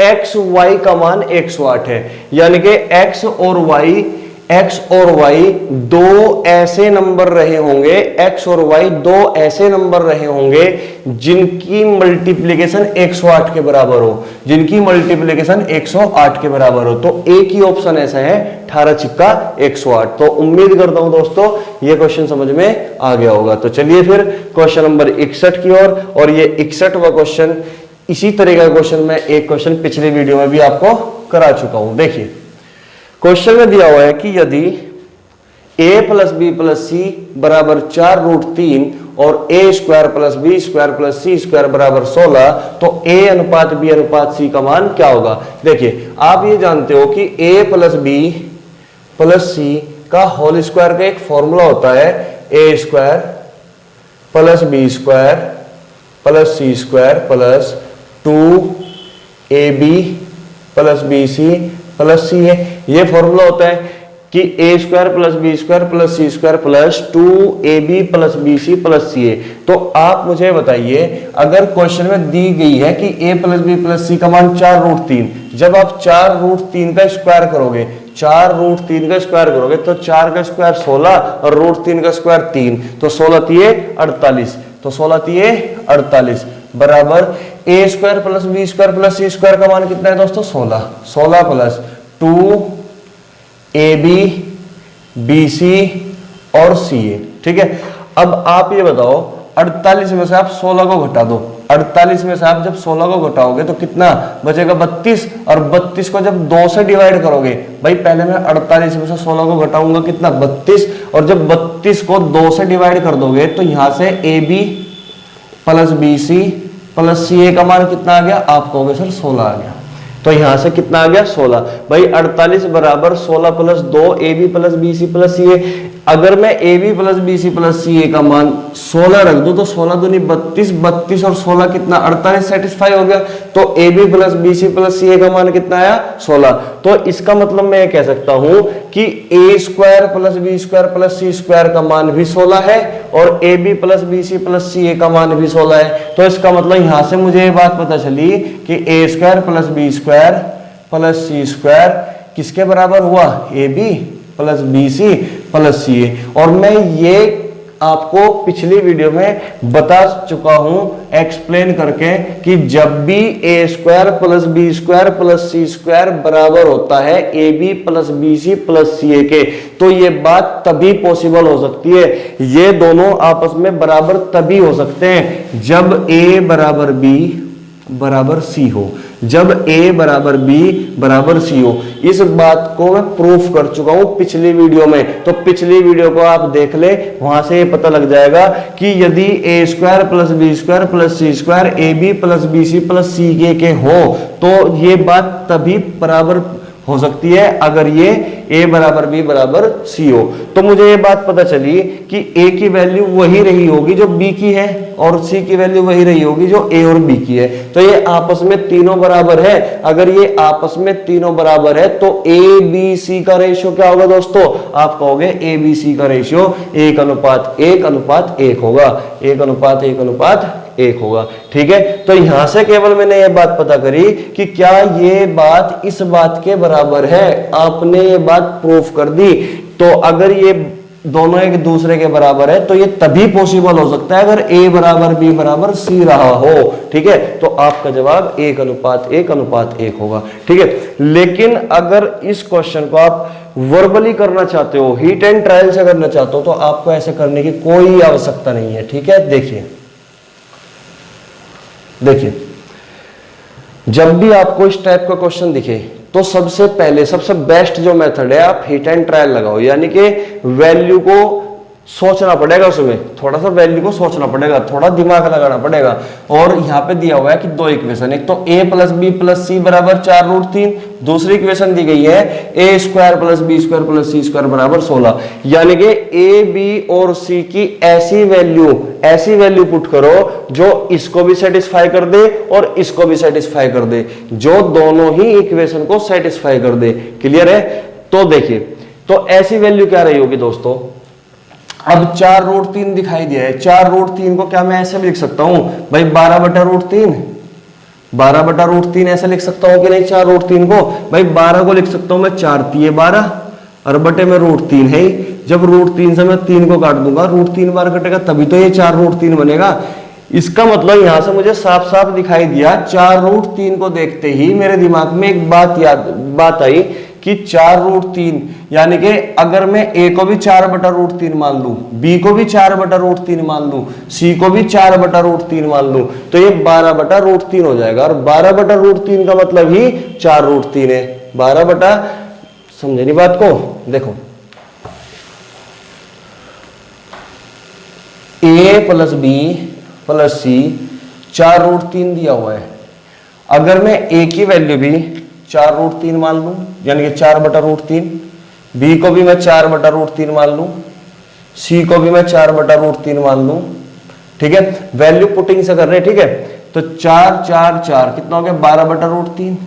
x y का मान 108 है। यानी कि x और y एक्स और वाई दो ऐसे नंबर रहे होंगे, एक्स और वाई दो ऐसे नंबर रहे होंगे जिनकी मल्टीप्लिकेशन 108 के बराबर हो, जिनकी मल्टीप्लिकेशन 108 के बराबर हो। तो एक ही ऑप्शन ऐसा है 18 छिक्का 108। तो उम्मीद करता हूं दोस्तों ये क्वेश्चन समझ में आ गया होगा। तो चलिए फिर क्वेश्चन नंबर 61 की ओर, और ये 61वां क्वेश्चन, इसी तरह का क्वेश्चन मैं एक क्वेश्चन पिछले वीडियो में भी आपको करा चुका हूं। देखिए क्वेश्चन में दिया हुआ है कि यदि a plus B plus C बराबर 4√3 और a square plus B square plus C square बराबर 16, तो a अनुपात b अनुपात c का मान क्या होगा। देखिए आप ये जानते हो कि a plus B plus C का होल स्क्वायर का एक फॉर्मूला होता है a square plus B square plus C square plus 2ab plus B C plus C है। ये फॉर्मूला होता है कि a square plus B square plus C square plus 2ab plus B C plus C A. तो आप मुझे बताइए, अगर क्वेश्चन में दी गई है कि a plus B plus C का मान 4√3, जब आप 4√3 का स्क्वायर करोगे, 4√3 का स्क्वायर करोगे तो 4 का स्क्वायर 16 और √3 का स्क्वायर 3, तो 16 तिये 48, तो 16 तिये 48 बराबर a square plus B square plus C square का मान कितना है दोस्तों 16, 16 प्लस 2ab bc और ca। ठीक है, अब आप ये बताओ 48 में से आप 16 को घटा दो, 48 में से आप जब 16 को घटाओगे तो कितना बचेगा 32, और 32 को जब 2 से डिवाइड करोगे, भाई पहले मैं 48 में से 16 को घटाऊंगा कितना 32, और जब 32 को 2 से डिवाइड कर दोगे तो यहां से ab plus bc plus ca का मान कितना आ गया, आप कहोगे सर 16 आ गया। तो यहां से कितना आ गया 16, भाई 48 बराबर 16 plus 2 ab plus bc plus ca। अगर मैं ab plus bc plus ca का मान 16 रख दूं तो 16 दूनी 32, 32 और 16 कितना 48 सेटिस्फाई हो गया। तो ab plus bc plus ca का मान कितना आया 16। तो इसका मतलब मैं ये कह सकता हूं कि a square plus B square plus C square का मान भी 16 है और ab plus bc plus ca का मान भी 16 है। तो इसका मतलब यहां से मुझे ये बात पता चली कि a square plus B square plus C square किसके बराबर हुआ, ab plus bc plus ca। और मैं ये आपको पिछली वीडियो में बता चुका हूं एक्सप्लेन करके कि जब भी a square plus B square plus C square बराबर होता है ab plus bc plus ca के, तो ये बात तभी पॉसिबल हो सकती है, ये दोनों आपस में बराबर तभी हो सकते हैं जब a बराबर b बराबर c हो, जब a बराबर b बराबर c हो। इस बात को मैं प्रूफ कर चुका हूं पिछली वीडियो में, तो पिछली वीडियो को आप देख ले, वहां से ये पता लग जाएगा कि यदि a square plus B square plus C square ab plus bc plus ca के हो तो ये बात तभी बराबर हो सकती है अगर ये a बराबर b बराबर c हो। तो मुझे ये बात पता चली कि a की वैल्यू वही रही होगी जो b की है और c की वैल्यू वही रही होगी जो a और b की है। तो ये आपस में तीनों बराबर है। अगर ये आपस में तीनों बराबर है तो a b c का रेशियो क्या होगा दोस्तों, आप कहोगे a b c का रेशियो 1:1:1 होगा, 1:1:1 होगा। ठीक है, तो यहां से केवल मैंने ये बात पता करी कि क्या ये बात इस बात के बराबर है, आपने ये बात प्रूफ कर दी। तो अगर ये दोनों एक दूसरे के बराबर है तो ये तभी पॉसिबल हो सकता है अगर a बराबर b बराबर c रहा हो। ठीक है, तो आपका जवाब 1:1:1 होगा। ठीक है, लेकिन अगर इस क्वेश्चन को आप वर्बली करना चाहते हो, हिट एंड ट्रायल से करना चाहते हो, तो आपको ऐसे करने की कोई आवश्यकता नहीं है। ठीक है, देखिए जब भी आपको इस टाइप का क्वेश्चन दिखे तो सबसे पहले सबसे बेस्ट जो मेथड है, आप हिट एंड ट्रायल लगाओ, यानी कि वैल्यू को सोचना पड़ेगा, उसमें थोड़ा सा वैल्यू को सोचना पड़ेगा, थोड़ा दिमाग लगाना पड़ेगा। और यहाँ पे दिया हुआ है कि दो इक्वेशन, एक तो a plus B plus C बराबर 4√3, दूसरी इक्वेशन दी गई है a square plus B square plus C square बराबर 16। यानी कि a b और c की ऐसी वैल्यू पुट करो जो इसको भी सेटिस्फाई कर दे और इसको भी सेटिस्फाई कर दे, जो दोनों ही इक्वेशन को सेटिस्फाई कर दे। क्लियर है? तो देखिए, तो ऐसी वैल्यू क्या रही होगी दोस्तों, अब 4√3 दिखाई दिया है, 4√3 को क्या मैं ऐसे भी लिख सकता हूं भाई 12/√3, 12/√3 ऐसे लिख सकता हूं कि नहीं। 4√3 को भाई 12 को लिख सकता हूं मैं 4 तिये 12 और बटे में √3 है ही। जब √3 से मैं 3 को काट दूंगा, √3 बार कटेगा तभी तो ये 4√3 बनेगा। इसका मतलब यहां से मुझे साफ साफ दिखाई दिया, 4√3 को देखते ही मेरे दिमाग में एक बात आई कि 4√3 यानी कि अगर मैं a को भी 4/√3 मान लूं, b को भी 4/√3 मान लूं, c को भी 4/√3 मान लूं, तो ये 12/√3 हो जाएगा। और 12/√3 का मतलब ही 4√3 है। 12 समझे नहीं बात को? देखो a + b + c 4√3 दिया हुआ है। अगर मैं a की वैल्यू भी 4√3 मान लूं, यानी कि 4/√3, b को भी मैं 4/√3 मान लूं, c को भी मैं 4/√3 मान लूं, ठीक है, वैल्यू पुटिंग से कर रहे हैं, ठीक है। तो 4 4 4 कितना हो गया? 12/√3,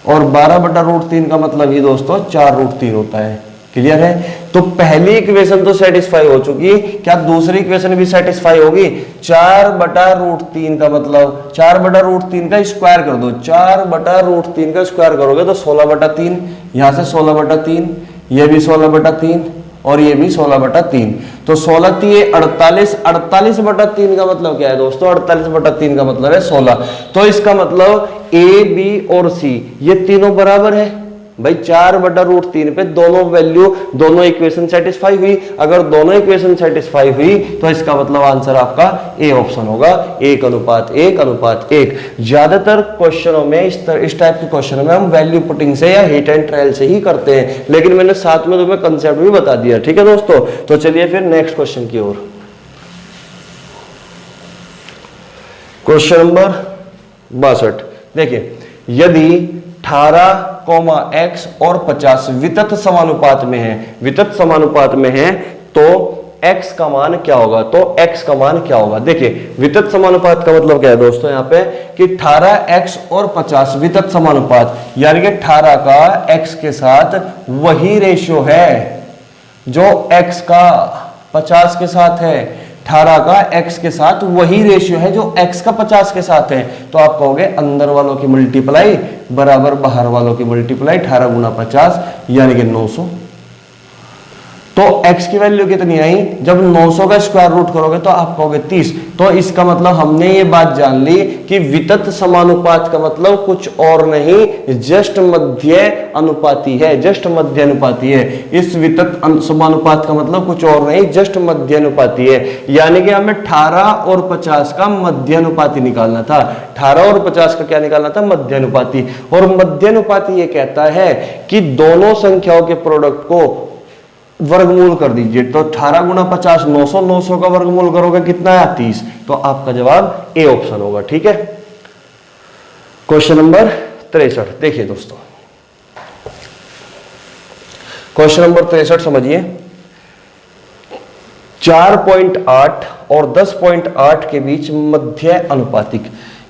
और 12/√3 का मतलब ही दोस्तों 4√3 होता है। क्लियर है? तो पहली इक्वेशन तो सेटिस्फाई हो चुकी है, क्या दूसरी इक्वेशन भी सेटिस्फाई होगी? 4/√3 का मतलब 4/√3 का स्क्वायर कर दो, 4/√3 का स्क्वायर करोगे तो 16/3, यहां से 16/3, ये भी 16/3 और ये भी 16/3, तो 16 3 48, 48/3 का मतलब क्या है दोस्तों? 48/3 का मतलब है 16। तो इसका मतलब a b और c ये तीनों बराबर है भाई। 4/√3 पे दोनों वैल्यू, दोनों इक्वेशन सेटिस्फाई हुई। अगर दोनों इक्वेशन सेटिस्फाई हुई तो इसका मतलब आंसर आपका ए ऑप्शन होगा, 1:1:1। ज्यादातर क्वेश्चनों में इस टाइप के क्वेश्चनों में हम वैल्यू पुटिंग से या हिट एंड ट्रायल से ही करते हैं, लेकिन मैंने साथ में तुम्हें कंसेप्ट भी बता दिया, ठीक है दोस्तों। तो चलिए फिर नेक्स्ट क्वेश्चन की ओर। क्वेश्चन नंबर 62 देखिए, यदि 18, x और 50 वितत समानुपात में है, वितत समानुपात में है तो x का मान क्या होगा? तो x का मान क्या होगा? देखिए वितत समानुपात का मतलब क्या है दोस्तों यहाँ पे कि 18x और 50 वितत समानुपात, यानी कि 18 का x के साथ वही रेशियो है जो x का 50 के साथ है। 18 का x के साथ वही रेशियो है जो x का 50 के साथ है। तो आप कहोगे अंदर वालों की मल्टीप्लाई बराबर बाहर वालों की मल्टीप्लाई, 18 × 50 यानी कि 900। तो x की वैल्यू कितनी आई? जब 900 का स्क्वायर रूट करोगे तो आप कहोगे 30। तो इसका मतलब हमने ये बात जान ली कि वितत समानुपात का मतलब कुछ और नहीं, जस्ट मध्य अनुपाती है, जस्ट मध्य अनुपाती है। इस वितत समानुपात का मतलब कुछ और नहीं, जस्ट मध्य अनुपाती है। यानी कि हमें 18 और 50 का मध्य अनुपाती निकालना था। 18 और 50 का क्या निकालना था? मध्य अनुपाती। और मध्य अनुपाती ये कहता है कि दोनों संख्याओं के प्रोडक्ट को वर्गमूल कर दीजिए। तो 18 × 50 900, 900 का वर्गमूल करोगे कितना है? 30। तो आपका जवाब ए ऑप्शन होगा, ठीक है। क्वेश्चन नंबर 63 देखिए दोस्तों, क्वेश्चन नंबर 63 समझिए। 4.8 और 10.8 के बीच मध्य अनुपातिक,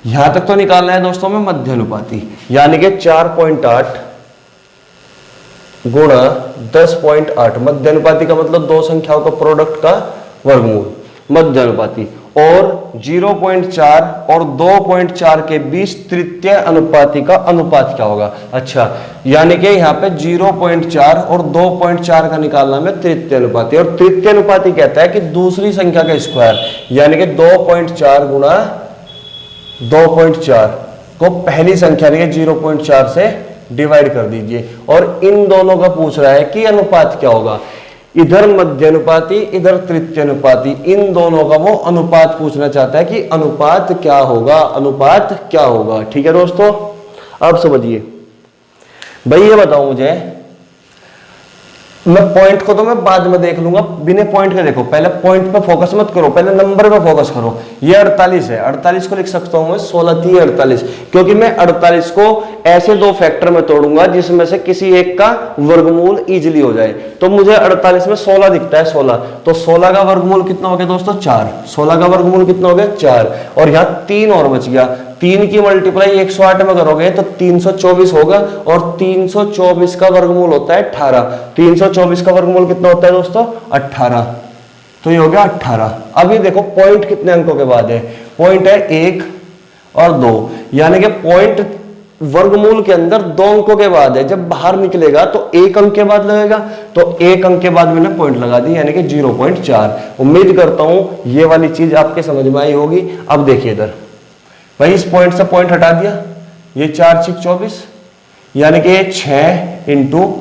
यहां तक तो निकालना है दोस्तों में मध्य अनुपाती, यानी कि 4.8 गुणा 10.8, मध्य अनुपाती का मतलब दो संख्याओं का प्रोडक्ट का वर्गमूल, मध्य अनुपाती। और 0.4 और 2.4 के बीच तृतीय अनुपाती का अनुपात क्या होगा? अच्छा, यानी कि यहाँ पे 0.4 और 2.4 का निकालना में तृतीय अनुपाती, और तृतीय अनुपाती कहता है कि दूसरी संख्या का स्क्वायर, यानी कि 2.4 गुणा 2.4 को पहली संख्या 0.4 से डिवाइड कर दीजिए। और इन दोनों का पूछ रहा है कि अनुपात क्या होगा। इधर मध्य अनुपाती, इधर तृतीय अनुपाती, इन दोनों का वो अनुपात पूछना चाहता है कि अनुपात क्या होगा, अनुपात क्या होगा। ठीक है दोस्तों, अब समझिए भाई, ये बताओ मुझे, मैं पॉइंट को तो मैं बाद में देख लूंगा, बिना पॉइंट के देखो, पहले पॉइंट पे फोकस मत करो, पहले नंबर पे फोकस करो। ये 48 है, 48 को लिख सकता हूं मैं 16 3 48, क्योंकि मैं 48 को ऐसे दो फैक्टर में तोड़ूंगा जिसमें से किसी एक का वर्गमूल इजीली हो जाए। तो मुझे 48 में 16 दिखता है, 16, तो 16 का वर्गमूल कितना हो गया दोस्तों? 4। 16 का वर्गमूल कितना हो गया? 4। और यहां 3 और बच गया। 3 की मल्टीप्लाई 108 में करोगे तो 324 होगा, और 324 का वर्गमूल होता है 18। 324 का वर्गमूल कितना होता है दोस्तों? 18। तो ये हो गया 18। अभी देखो पॉइंट कितने अंकों के बाद है? पॉइंट है 1 और 2, यानी कि पॉइंट वर्गमूल के अंदर 2 अंकों के बाद है, जब बाहर निकलेगा तो 1 अंक के बाद लगेगा, तो 1 अंक के बाद मैंने पॉइंट लगा दी, यानी कि 0.4। उम्मीद करता हूं ये वाली चीज आपके समझ में आई होगी। अब देखिए इधर भाई, इस पॉइंट से पॉइंट हटा दिया, ये 4 6 24, यानी कि 6 इंटू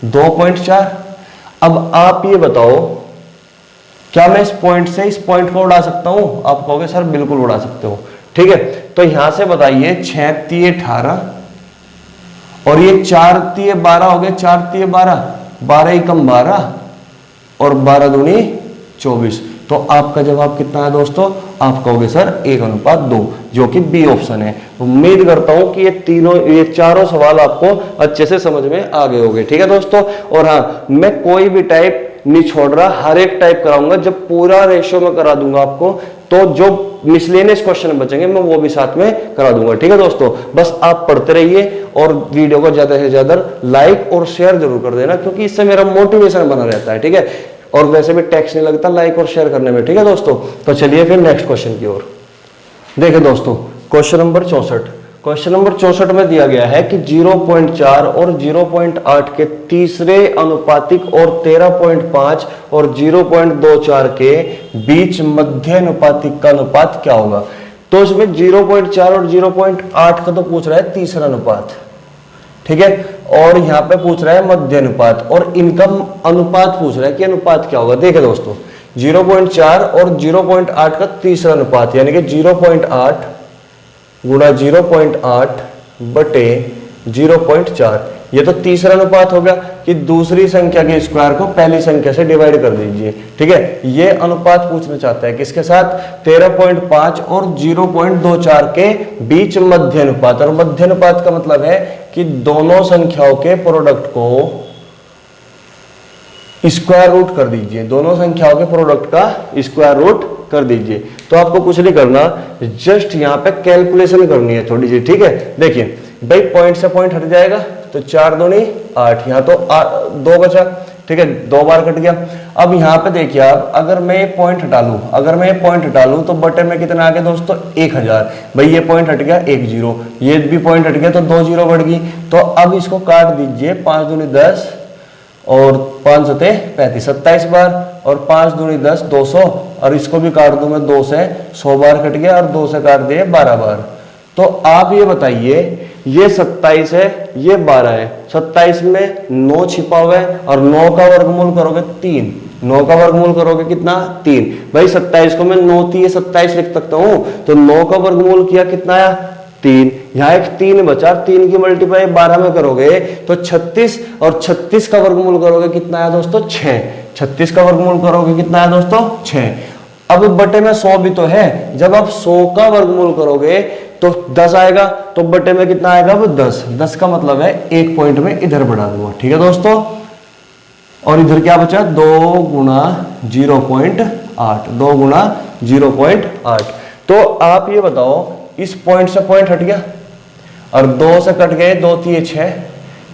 2.4। अब आप ये बताओ, क्या मैं इस पॉइंट से इस पॉइंट को उड़ा सकता हूं? आप कहोगे सर बिल्कुल उड़ा सकते हो, ठीक है। तो यहां से बताइए, 6 3 18 और ये 4 3 12 हो गए, 4 3 12, 12 एकम 12 और 12 दूनी 24। तो आपका जवाब कितना है दोस्तों? आप कहोगे सर 1:2, जो कि बी ऑप्शन है। उम्मीद करता हूं कि ये चारों सवाल आपको अच्छे से समझ में आ गए होंगे, ठीक है दोस्तों। और हाँ, मैं कोई भी टाइप नहीं छोड़ रहा, हर एक टाइप कराऊंगा। जब पूरा रेशियो में करा दूंगा आपको, तो जो मिसलेनियस क्वेश्चन बचेंगे मैं वो भी साथ में करा दूंगा, ठीक है दोस्तों। बस आप पढ़ते रहिए और वीडियो को ज्यादा से ज्यादा लाइक और शेयर जरूर कर देना, क्योंकि इससे मेरा मोटिवेशन बना रहता है, ठीक है। और वैसे भी टैक्स नहीं लगता लाइक और शेयर करने में, ठीक है दोस्तों। तो चलिए फिर नेक्स्ट क्वेश्चन की ओर देखिए दोस्तों। क्वेश्चन नंबर 64, क्वेश्चन नंबर 64 में दिया गया है कि 0.4 और 0.8 के तीसरे अनुपातिक और 13.5 और 0.24 के बीच मध्य अनुपातिक का अनुपात क्या होगा। तो इसमें 0.4 और 0.8 का तो पूछ रहा है तीसरा अनुपात, ठीक है, और यहां पे पूछ रहा है मध्य अनुपात, और इनका अनुपात पूछ रहा है कि अनुपात क्या होगा। देखिए दोस्तों, 0.4 और 0.8 का तीसरा अनुपात, यानी कि 0.8 गुणा 0.8 बटे 0.4, ये तो तीसरा अनुपात हो गया कि दूसरी संख्या के स्क्वायर को पहली संख्या से डिवाइड कर दीजिए, ठीक है। ये अनुपात पूछना चाहता है किसके साथ? 13.5 और 0.24 के बीच मध्य अनुपात। और मध्य अनुपात का मतलब है कि दोनों संख्याओं के प्रोडक्ट को स्क्वायर रूट कर दीजिए, दोनों संख्याओं के प्रोडक्ट का स्क्वायर रूट कर दीजिए। तो आपको कुछ नहीं करना, जस्ट यहां पे कैलकुलेशन करनी है थोड़ी सी, ठीक है। देखिए भाई, पॉइंट से पॉइंट हट जाएगा तो 4 दूनी 8, यहां तो 2 बचा, ठीक है, 2 बार कट गया। अब यहां पे देखिए आप, अगर मैं ये पॉइंट हटा लूं, तो बटे में कितना आ गया दोस्तों? 1000। भाई ये पॉइंट हट गया, 1 0, ये भी पॉइंट हट गया तो 2 0 बढ़ गई। तो अब इसको काट दीजिए, 5 दूनी 10 और 5 सते 35, 27 बार, और 5 दूनी 10 200, और इसको भी काट दूं मैं 2 से, 100 बार कट गया, और 2 से काट दिए 12 बार। तो आप ये बताइए, ये 27 है, ये 12 है, 27 में 9 छिपा हुआ है, और 9 का वर्गमूल करोगे 3, 9 का वर्गमूल करोगे कितना? 3। भाई 27 को मैं 9 3 27 लिख सकता हूं, तो 9 का वर्गमूल किया कितना आया? 3। यहां एक 3 बचा, 3 की मल्टीप्लाई 12 में करोगे तो 36, और 36 का वर्गमूल करोगे कितना आया दोस्तों? 6। 36 का वर्गमूल करोगे कितना आया दोस्तों? 6। अब बटे में 100 भी तो है, जब आप 100 का वर्गमूल करोगे तो 10 आएगा, तो बटे में कितना आएगा? वो 10। 10 का मतलब है एक पॉइंट में इधर बढ़ा दूंगा, ठीक है दोस्तों। और इधर क्या बचा? 2 गुणा 0.8, 2 गुणा 0.8। तो आप ये बताओ, इस पॉइंट से पॉइंट हट गया और 2 से कट गए, 2 3 6,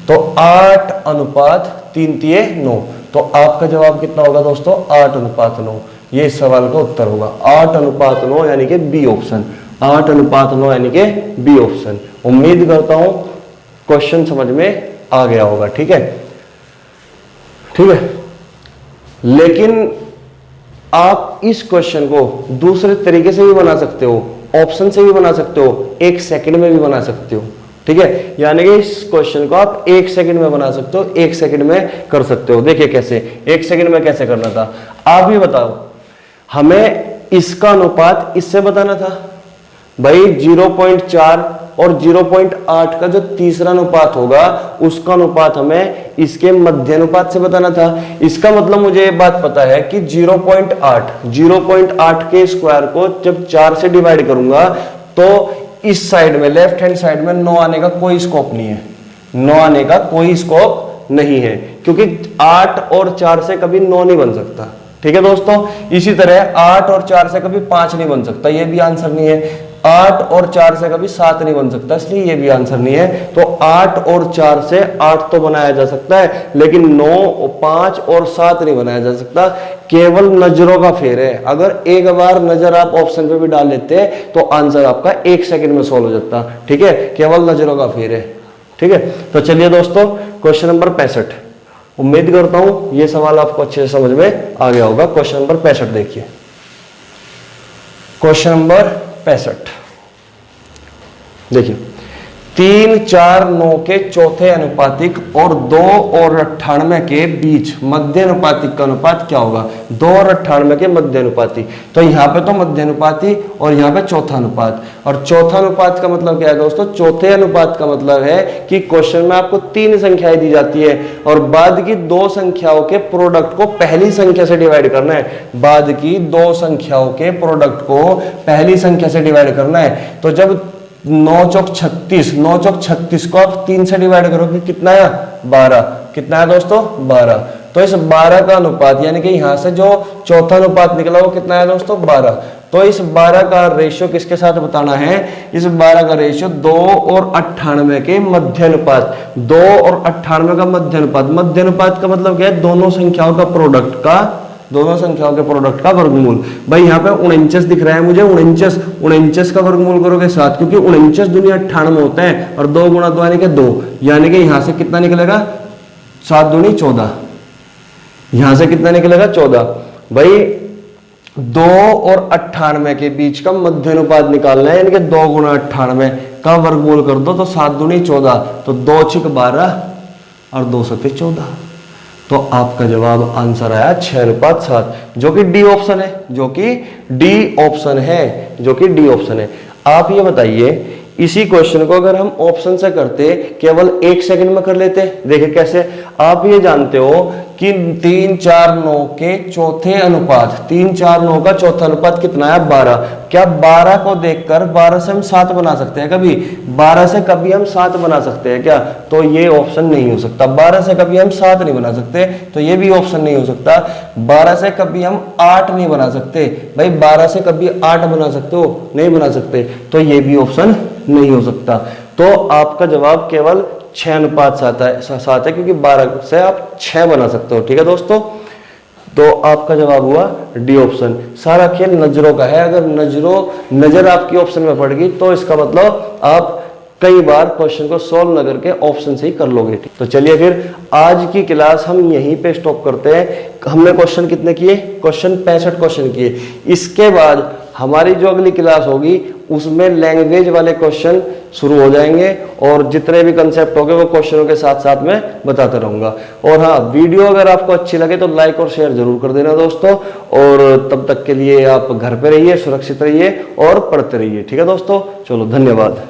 तो 8:3 तो आपका जवाब कितना होगा दोस्तों? 8:9। ये इस सवाल का उत्तर होगा 8:9, यानी कि बी ऑप्शन। 8:9 यानी कि बी ऑप्शन। उम्मीद करता हूं क्वेश्चन समझ में आ गया होगा, ठीक है, ठीक है। लेकिन आप इस क्वेश्चन को दूसरे तरीके से भी बना सकते हो, ऑप्शन से भी बना सकते हो, 1 सेकंड में भी बना सकते हो, ठीक है। यानी कि इस क्वेश्चन को आप 1 सेकंड में बना सकते हो, 1 सेकंड में कर सकते हो। देखिए कैसे 1 सेकंड में कैसे करना था, आप ही बताओ। हमें इसका अनुपात इससे बताना था भाई, 0.4 और 0.8 का जो तीसरा अनुपात होगा उसका अनुपात हमें इसके मध्य अनुपात से बताना था। इसका मतलब मुझे ये बात पता है कि 0.8 के स्क्वायर को जब 4 से डिवाइड करूंगा तो इस साइड में, लेफ्ट हैंड साइड में 9 आने का कोई स्कोप नहीं है, 9 आने का कोई स्कोप नहीं है, क्योंकि 8 और 4 से कभी 9 नहीं बन सकता, ठीक है दोस्तों। इसी तरह 8 और 4 से कभी 5 नहीं बन सकता, ये भी आंसर नहीं है। 8 और 4 से कभी 7 नहीं बन सकता, इसलिए ये भी आंसर नहीं है। तो 8 और 4 से 8 तो बनाया जा सकता है, लेकिन 9, 5 और 7 नहीं बनाया जा सकता। केवल नजरों का फेर है। अगर एक बार नजर आप ऑप्शन पे भी डाल लेते तो आंसर आपका 1 सेकंड में सोल्व हो जाता। ठीक है, केवल नजरों का फेर है। ठीक है, तो चलिए दोस्तों, क्वेश्चन नंबर 65। उम्मीद करता हूं ये सवाल आपको अच्छे से समझ में आ गया होगा। क्वेश्चन नंबर 65 देखिए। क्वेश्चन नंबर 65 देखिए, 3, 4, 9 के चौथे अनुपातिक और 2 और 98 के बीच मध्य अनुपातिक का अनुपात क्या होगा? 2 और 98 के मध्य अनुपाती। तो यहाँ पे तो मध्य अनुपाती और यहाँ पे चौथा अनुपात। और चौथा अनुपात का मतलब क्या है दोस्तों? चौथे अनुपात का मतलब है कि क्वेश्चन में आपको 3 संख्याएं दी जाती है और बाद की 2 संख्याओं के प्रोडक्ट को पहली संख्या से डिवाइड करना है। बाद की 2 संख्याओं के प्रोडक्ट को पहली संख्या से डिवाइड करना है। तो जब 9 चौक 36, 9 चौक 36 को आप 3 से डिवाइड करोगे कितना है? 12। कितना है दोस्तों? 12। तो इस 12 का अनुपात, यानी कि यहां से जो चौथा अनुपात निकला वो कितना है दोस्तों? 12। तो इस 12 का रेशियो किसके साथ बताना है? इस 12 का रेशियो 2 और 98 के मध्य अनुपात। 2 और 98 का मध्य अनुपात। मध्य अनुपात का मतलब क्या है? दोनों संख्याओं का प्रोडक्ट का, दोनों संख्याओं के प्रोडक्ट का वर्गमूल। भाई यहाँ पे 49 दिख रहा है मुझे, 49 का वर्गमूल करोगे 7, क्योंकि 49 दूनी 98 होते हैं और 2 गुणा 2 यानी कि 2, यानी कि यहां से कितना निकलेगा? 7 दूनी 14। यहां से कितना निकलेगा? 14। भाई 2 और 98 के बीच का मध्य अनुपात निकालना है, यानी कि 2 गुणा 98 का वर्गमूल कर दो तो 7 दूनी 14, तो 2 छिक 12 और 2 सते 14। तो आपका जवाब आंसर आया 6:7, जो कि डी ऑप्शन है, जो कि डी ऑप्शन है, जो कि डी ऑप्शन है। आप ये बताइए, इसी क्वेश्चन को अगर हम ऑप्शन से करते केवल 1 सेकंड में कर लेते। देखिए कैसे। आप ये जानते हो कि 3, 4, 9 के चौथे अनुपात, 3, 4, 9 का चौथा अनुपात कितना है? 12। क्या 12 को देखकर 12 से हम 7 बना सकते हैं कभी? 12 से कभी हम 7 बना सकते हैं क्या? तो ये ऑप्शन नहीं हो सकता। 12 से कभी हम 7 नहीं बना सकते, तो ये भी ऑप्शन नहीं हो सकता। 12 से कभी हम 8 नहीं बना सकते। भाई 12 से कभी 8 बना सकते हो? नहीं बना सकते, तो ये भी ऑप्शन नहीं हो सकता। तो आपका जवाब केवल 6:7 है, क्योंकि 12 से आप 6 बना सकते हो। ठीक है दोस्तों, तो आपका जवाब हुआ डी ऑप्शन। सारा खेल नजरों का है। अगर नजर आपकी ऑप्शन में पड़ गई तो इसका मतलब आप कई बार क्वेश्चन को सॉल्व न करके ऑप्शन से ही कर लोगे। तो चलिए फिर आज की क्लास हम यहीं पे स्टॉप करते हैं। हमने क्वेश्चन कितने किए? क्वेश्चन 65 क्वेश्चन किए। इसके बाद हमारी जो अगली क्लास होगी उसमें लैंग्वेज वाले क्वेश्चन शुरू हो जाएंगे और जितने भी कंसेप्ट होंगे वो क्वेश्चनों के साथ साथ में बताता रहूंगा। और हाँ, वीडियो अगर आपको अच्छी लगे तो लाइक और शेयर जरूर कर देना दोस्तों। और तब तक के लिए आप घर पे रहिए, सुरक्षित रहिए और पढ़ते रहिए। ठीक है दोस्तों, चलो धन्यवाद।